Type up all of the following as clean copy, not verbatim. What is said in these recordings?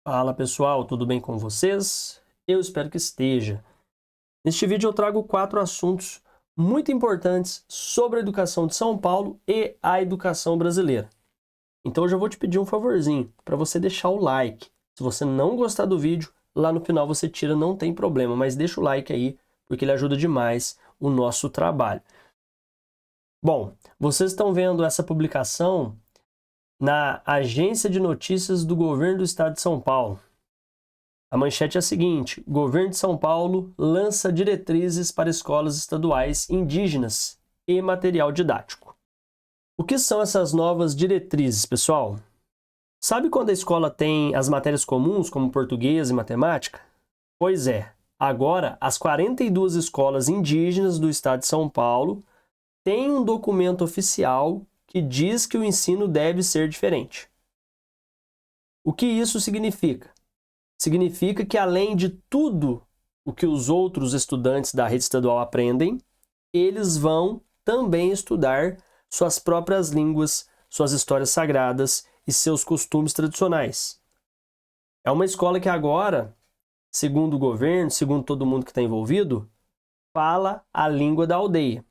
Fala pessoal, tudo bem com vocês? Eu espero que esteja. Neste vídeo eu trago 4 assuntos muito importantes sobre a educação de São Paulo e a educação brasileira. Então eu já vou te pedir um favorzinho, para você deixar o like. Se você não gostar do vídeo, lá no final você tira, não tem problema, mas deixa o like aí, porque ele ajuda demais o nosso trabalho. Bom, vocês estão vendo essa publicação na Agência de Notícias do Governo do Estado de São Paulo. A manchete é a seguinte: Governo de São Paulo lança diretrizes para escolas estaduais indígenas e material didático. O que são essas novas diretrizes, pessoal? Sabe quando a escola tem as matérias comuns, como português e matemática? Pois é, agora as 42 escolas indígenas do estado de São Paulo têm um documento oficial que diz que o ensino deve ser diferente. O que isso significa? Significa que, além de tudo o que os outros estudantes da rede estadual aprendem, eles vão também estudar suas próprias línguas, suas histórias sagradas e seus costumes tradicionais. É uma escola que agora, segundo o governo, segundo todo mundo que está envolvido, fala a língua da aldeia.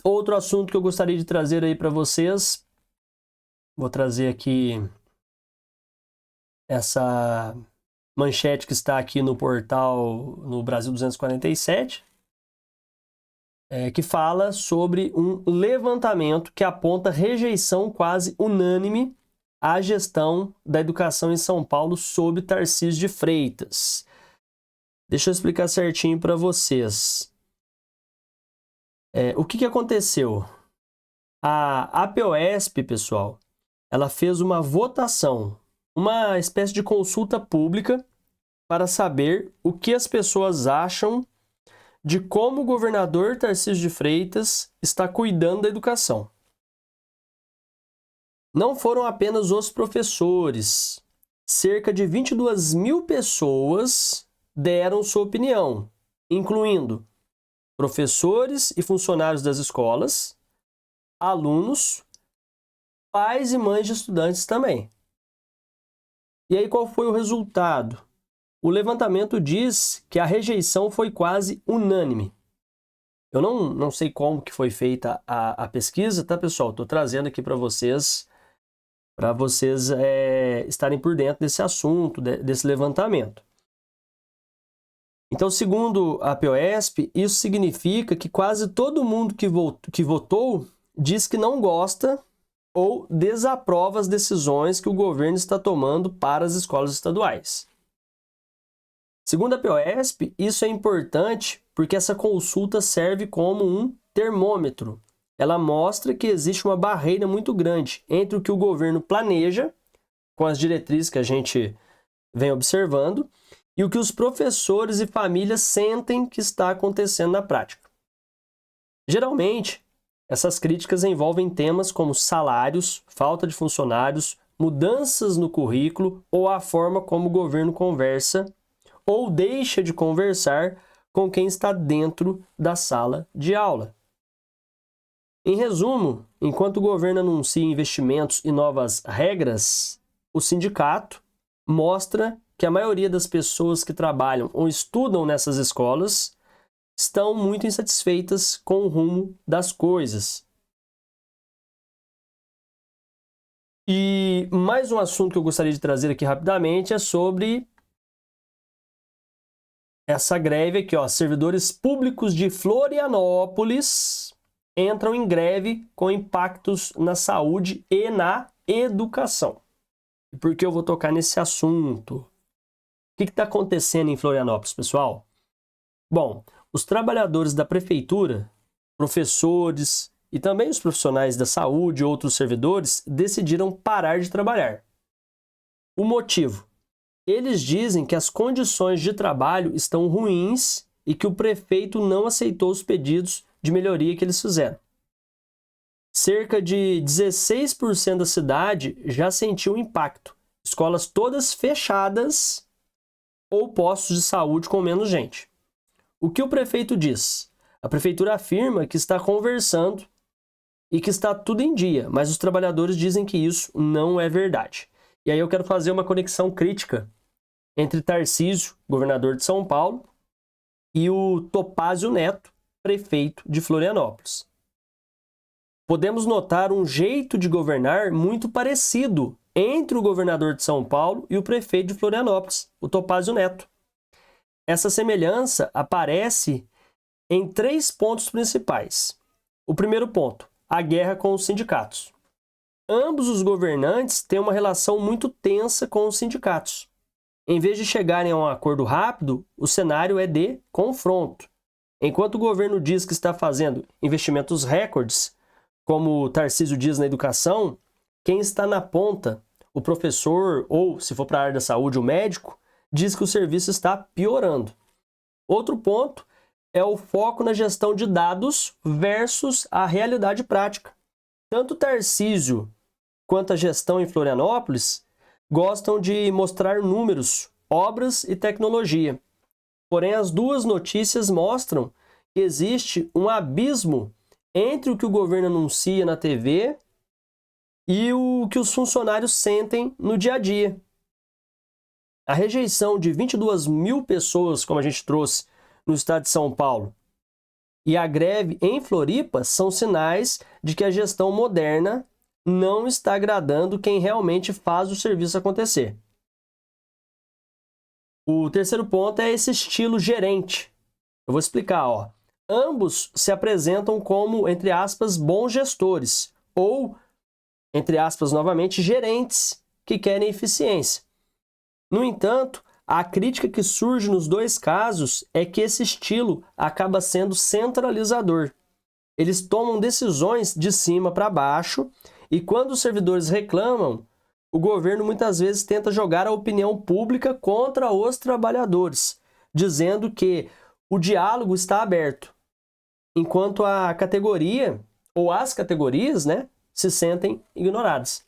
Outro assunto que eu gostaria de trazer aí para vocês, vou trazer aqui essa manchete que está aqui no portal no Brasil 247, que fala sobre um levantamento que aponta rejeição quase unânime à gestão da educação em São Paulo sob Tarcísio de Freitas. Deixa eu explicar certinho para vocês. O que aconteceu? A APOESP, pessoal, ela fez uma votação, uma espécie de consulta pública para saber o que as pessoas acham de como o governador Tarcísio de Freitas está cuidando da educação. Não foram apenas os professores. Cerca de 22 mil pessoas deram sua opinião, incluindo professores e funcionários das escolas, alunos, pais e mães de estudantes também. E aí, qual foi o resultado? O levantamento diz que a rejeição foi quase unânime. Eu não sei como que foi feita a pesquisa, tá, pessoal? Estou trazendo aqui para vocês estarem por dentro desse assunto, desse levantamento. Então, segundo a APOESP, isso significa que quase todo mundo que votou diz que não gosta ou desaprova as decisões que o governo está tomando para as escolas estaduais. Segundo a APOESP, isso é importante porque essa consulta serve como um termômetro. Ela mostra que existe uma barreira muito grande entre o que o governo planeja, com as diretrizes que a gente vem observando, e o que os professores e famílias sentem que está acontecendo na prática. Geralmente, essas críticas envolvem temas como salários, falta de funcionários, mudanças no currículo ou a forma como o governo conversa ou deixa de conversar com quem está dentro da sala de aula. Em resumo, enquanto o governo anuncia investimentos e novas regras, o sindicato mostra que a maioria das pessoas que trabalham ou estudam nessas escolas estão muito insatisfeitas com o rumo das coisas. E mais um assunto que eu gostaria de trazer aqui rapidamente é sobre essa greve aqui, ó. Servidores públicos de Florianópolis entram em greve com impactos na saúde e na educação. E por que eu vou tocar nesse assunto? O que está acontecendo em Florianópolis, pessoal? Bom, os trabalhadores da prefeitura, professores e também os profissionais da saúde e outros servidores decidiram parar de trabalhar. O motivo? Eles dizem que as condições de trabalho estão ruins e que o prefeito não aceitou os pedidos de melhoria que eles fizeram. Cerca de 16% da cidade já sentiu o impacto. Escolas todas fechadas ou postos de saúde com menos gente. O que o prefeito diz? A prefeitura afirma que está conversando e que está tudo em dia, mas os trabalhadores dizem que isso não é verdade. E aí eu quero fazer uma conexão crítica entre Tarcísio, governador de São Paulo, e o Topázio Neto, prefeito de Florianópolis. Podemos notar um jeito de governar muito parecido entre o governador de São Paulo e o prefeito de Florianópolis, o Topázio Neto. Essa semelhança aparece em 3 pontos principais. O primeiro ponto, a guerra com os sindicatos. Ambos os governantes têm uma relação muito tensa com os sindicatos. Em vez de chegarem a um acordo rápido, o cenário é de confronto. Enquanto o governo diz que está fazendo investimentos recordes, como o Tarcísio diz na educação, quem está na ponta, o professor ou, se for para a área da saúde, o médico, diz que o serviço está piorando. Outro ponto é o foco na gestão de dados versus a realidade prática. Tanto Tarcísio quanto a gestão em Florianópolis gostam de mostrar números, obras e tecnologia. Porém, as duas notícias mostram que existe um abismo entre o que o governo anuncia na TV e o que os funcionários sentem no dia a dia. A rejeição de 22 mil pessoas, como a gente trouxe no estado de São Paulo, e a greve em Floripa são sinais de que a gestão moderna não está agradando quem realmente faz o serviço acontecer. O terceiro ponto é esse estilo gerente. Eu vou explicar, ó. Ambos se apresentam como, entre aspas, bons gestores ou, entre aspas, novamente, gerentes que querem eficiência. No entanto, a crítica que surge nos dois casos é que esse estilo acaba sendo centralizador. Eles tomam decisões de cima para baixo e quando os servidores reclamam, o governo muitas vezes tenta jogar a opinião pública contra os trabalhadores, dizendo que o diálogo está aberto, enquanto a categoria, ou as categorias, se sentem ignoradas.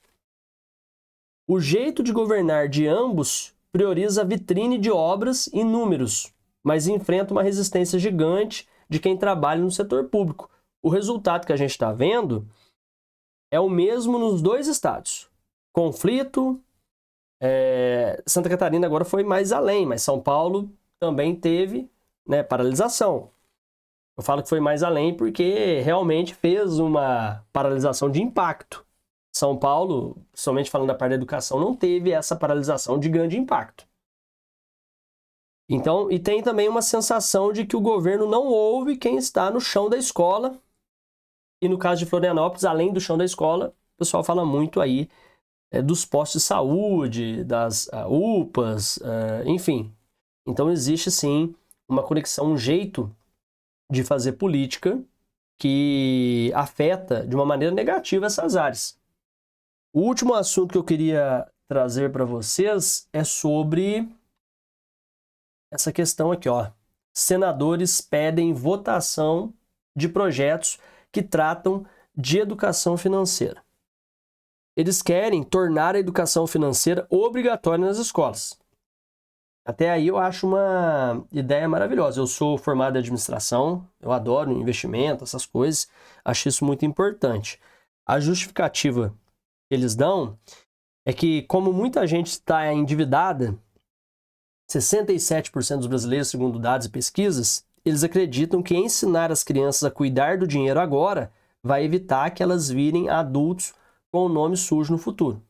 O jeito de governar de ambos prioriza a vitrine de obras e números, mas enfrenta uma resistência gigante de quem trabalha no setor público. O resultado que a gente está vendo é o mesmo nos dois estados. Conflito, Santa Catarina agora foi mais além, mas São Paulo também teve paralisação. Eu falo que foi mais além porque realmente fez uma paralisação de impacto. São Paulo, somente falando da parte da educação, não teve essa paralisação de grande impacto. Então, e tem também uma sensação de que o governo não ouve quem está no chão da escola. E no caso de Florianópolis, além do chão da escola, o pessoal fala muito aí dos postos de saúde, das UPAs, enfim. Então existe sim uma conexão, um jeito de fazer política que afeta de uma maneira negativa essas áreas. O último assunto que eu queria trazer para vocês é sobre essa questão aqui, ó. Senadores pedem votação de projetos que tratam de educação financeira. Eles querem tornar a educação financeira obrigatória nas escolas. Até aí eu acho uma ideia maravilhosa. Eu sou formado em administração, eu adoro investimento, essas coisas, acho isso muito importante. A justificativa que eles dão é que, como muita gente está endividada, 67% dos brasileiros, segundo dados e pesquisas, eles acreditam que ensinar as crianças a cuidar do dinheiro agora vai evitar que elas virem adultos com o nome sujo no futuro.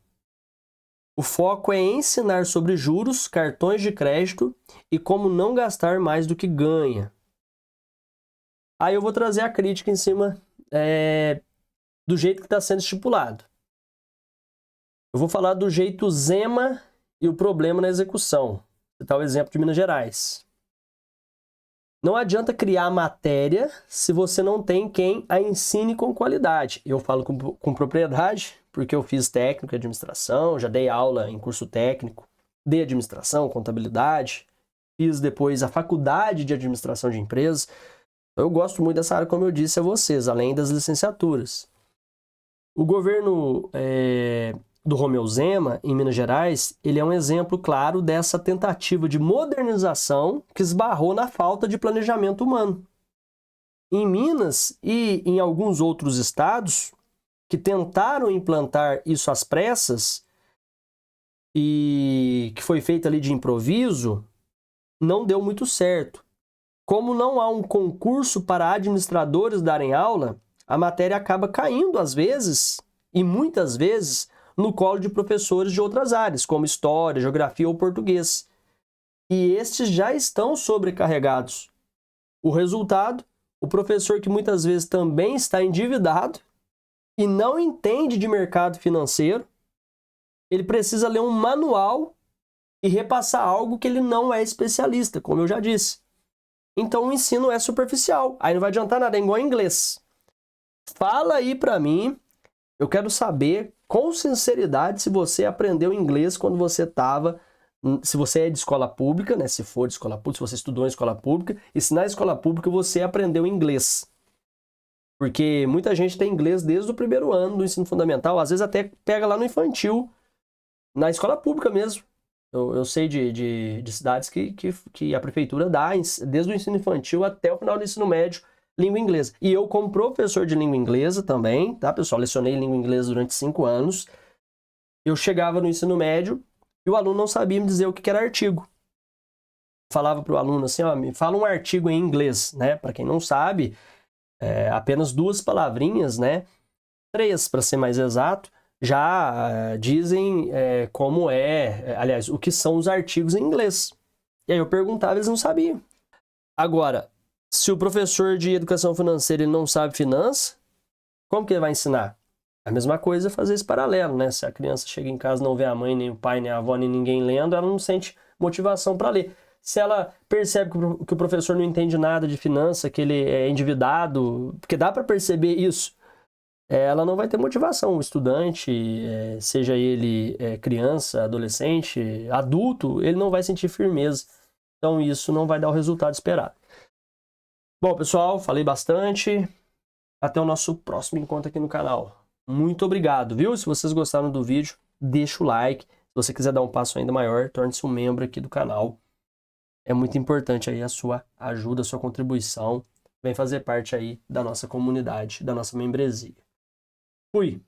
O foco é ensinar sobre juros, cartões de crédito e como não gastar mais do que ganha. Aí eu vou trazer a crítica em cima do jeito que está sendo estipulado. Eu vou falar do jeito Zema e o problema na execução. Vou citar o exemplo de Minas Gerais. Não adianta criar matéria se você não tem quem a ensine com qualidade. Eu falo com propriedade, porque eu fiz técnico em administração, já dei aula em curso técnico, dei administração, contabilidade, fiz depois a faculdade de administração de empresas. Eu gosto muito dessa área, como eu disse a vocês, além das licenciaturas. O governo do Romeu Zema, em Minas Gerais, ele é um exemplo claro dessa tentativa de modernização que esbarrou na falta de planejamento humano. Em Minas e em alguns outros estados que tentaram implantar isso às pressas, e que foi feita ali de improviso, não deu muito certo. Como não há um concurso para administradores darem aula, a matéria acaba caindo às vezes, e muitas vezes, no colo de professores de outras áreas, como história, geografia ou português. E estes já estão sobrecarregados. O resultado, o professor que muitas vezes também está endividado e não entende de mercado financeiro, ele precisa ler um manual e repassar algo que ele não é especialista, como eu já disse. Então o ensino é superficial, aí não vai adiantar nada, é igual inglês. Fala aí pra mim, eu quero saber com sinceridade se você aprendeu inglês quando você estava, se você é de escola pública, né? Se for de escola pública, se você estudou em escola pública, e se na escola pública você aprendeu inglês. Porque muita gente tem inglês desde o primeiro ano do ensino fundamental, às vezes até pega lá no infantil, na escola pública mesmo. Eu sei de cidades que a prefeitura dá, desde o ensino infantil até o final do ensino médio, língua inglesa. E eu, como professor de língua inglesa também, tá, pessoal? Lecionei língua inglesa durante 5 anos. Eu chegava no ensino médio e o aluno não sabia me dizer o que era artigo. Falava para o aluno assim, ó, me fala um artigo em inglês, né? Para quem não sabe, apenas 2 palavrinhas, né? 3, para ser mais exato, já dizem como aliás, o que são os artigos em inglês. E aí eu perguntava, eles não sabiam. Agora, se o professor de educação financeira ele não sabe finanças, como que ele vai ensinar? A mesma coisa é fazer esse paralelo, né? Se a criança chega em casa e não vê a mãe, nem o pai, nem a avó, nem ninguém lendo, ela não sente motivação para ler. Se ela percebe que o professor não entende nada de finança, que ele é endividado, porque dá para perceber isso, ela não vai ter motivação. O estudante, seja ele criança, adolescente, adulto, ele não vai sentir firmeza. Então isso não vai dar o resultado esperado. Bom, pessoal, falei bastante. Até o nosso próximo encontro aqui no canal. Muito obrigado, viu? Se vocês gostaram do vídeo, deixa o like. Se você quiser dar um passo ainda maior, torne-se um membro aqui do canal. É muito importante aí a sua ajuda, a sua contribuição. Vem fazer parte aí da nossa comunidade, da nossa membresia. Fui!